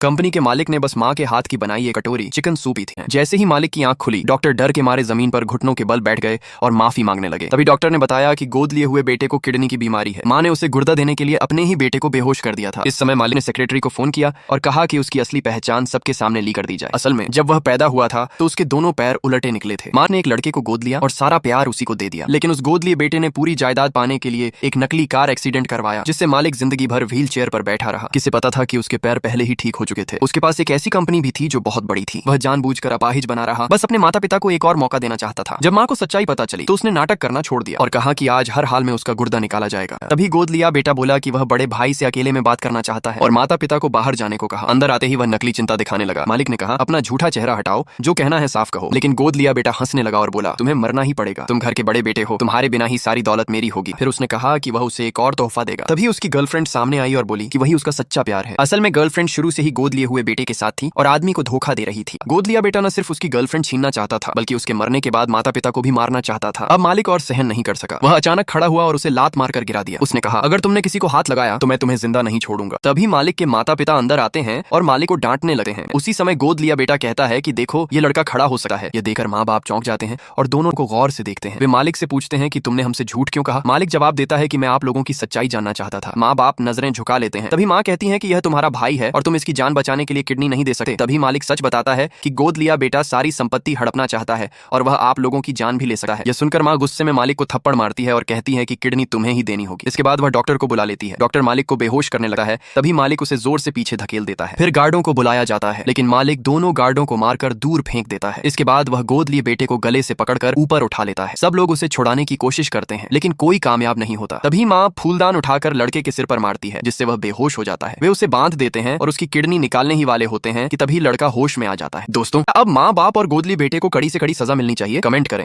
Company के मालिक ने बस माँ के हाथ की बनाई एक कटोरी चिकन सूप ही थी। जैसे ही मालिक की आंख खुली, डॉक्टर डर के मारे जमीन पर घुटनों के बल बैठ गए और माफी मांगने लगे। तभी डॉक्टर ने बताया कि गोद लिए हुए बेटे को किडनी की बीमारी है। माँ ने उसे गुर्दा देने के लिए अपने ही बेटे को बेहोश कर दिया था। इस समय मालिक ने सेक्रेटरी को फोन किया और कहा कि उसकी असली पहचान सबके सामने ली कर दी जाए। असल में जब वह पैदा हुआ था तो उसके दोनों पैर उलटे निकले थे। माँ ने एक लड़के को गोद लिया और सारा प्यार उसी को दे दिया, लेकिन उस गोद लिए बेटे ने पूरी जायदाद पाने के लिए एक नकली कार एक्सीडेंट करवाया, जिससे मालिक जिंदगी भर व्हील चेयर पर बैठा रहा। किसे पता था कि उसके पैर पहले ही ठीक हो चुके थे। उसके पास एक ऐसी कंपनी भी थी जो बहुत बड़ी थी। वह जानबूझकर अपाहिज बना रहा, बस अपने माता पिता को एक और मौका देना चाहता था। जब माँ को सच्चाई पता चली तो उसने नाटक करना छोड़ दिया और कहा कि आज हर हाल में उसका गुर्दा निकाला जाएगा। तभी गोद लिया बेटा बोला कि वह बड़े भाई से अकेले में बात करना चाहता है और माता पिता को बाहर जाने को कहा। अंदर आते ही वह नकली चिंता दिखाने लगा। मालिक ने कहा, अपना झूठा चेहरा हटाओ, जो कहना है साफ कहो। लेकिन गोद लिया बेटा हंसने लगा और बोला, तुम्हें मरना ही पड़ेगा, तुम घर के बड़े बेटे हो, तुम्हारे बिना ही सारी दौलत मेरी होगी। फिर उसने कहा कि वह उसे एक और तोहफा देगा। तभी उसकी गर्लफ्रेंड सामने आई और बोली कि वही उसका सच्चा प्यार है। असल में गर्लफ्रेंड शुरू से ही गोद लिए हुए बेटे के साथ थी और आदमी को धोखा दे रही थी। गोद लिया बेटा न सिर्फ उसकी गर्लफ्रेंड छीनना चाहता था, बल्कि उसके मरने के बाद माता पिता को भी मारना चाहता था। अब मालिक और सहन नहीं कर सका। वह अचानक खड़ा हुआ और उसे लात मारकर गिरा दिया। उसने कहा, अगर तुमने किसी को हाथ लगाया तो मैं तुम्हें जिंदा नहीं छोड़ूंगा। तभी मालिक के माता पिता अंदर आते हैं और मालिक को डांटने लगते हैं। उसी समय गोद लिया बेटा कहता है कि देखो, ये लड़का खड़ा हो सकता है। यह देखकर माँ बाप चौंक जाते हैं और दोनों को गौर से देखते हैं। वे मालिक से पूछते हैं कि तुमने हमसे झूठ क्यों कहा। मालिक जवाब देता है कि मैं आप लोगों की सच्चाई जानना चाहता था। माँ बाप नजरें झुका लेते हैं। तभी माँ कहती है कि यह तुम्हारा भाई है और तुम इसकी जान बचाने के लिए किडनी नहीं दे सकते। तभी मालिक सच बताता है कि गोद लिया बेटा सारी संपत्ति हड़पना चाहता है और वह आप लोगों की जान भी ले सकता है। यह सुनकर माँ गुस्से में मालिक को थप्पड़ मारती है और कहती है कि किडनी तुम्हें ही देनी होगी। इसके बाद वह डॉक्टर को बुला लेती है। डॉक्टर मालिक को बेहोश करने लगता है। तभी मालिक उसे जोर से पीछे धकेल देता है। फिर गार्डों को बुलाया जाता है, लेकिन मालिक दोनों गार्डों को मारकर दूर फेंक देता है। इसके बाद वह गोद लिए बेटे को गले से पकड़कर ऊपर उठा लेता है। सब लोग उसे छुड़ाने की कोशिश करते हैं, लेकिन कोई कामयाब नहीं होता। तभी माँ फूलदान उठाकर लड़के के सिर पर मारती है, जिससे वह बेहोश हो जाता है। वे उसे बांध देते हैं और उसकी किडनी निकालने ही वाले होते हैं कि तभी लड़का होश में आ जाता है। दोस्तों, अब माँ बाप और गोद लिए बेटे को कड़ी से कड़ी सजा मिलनी चाहिए। कमेंट करें।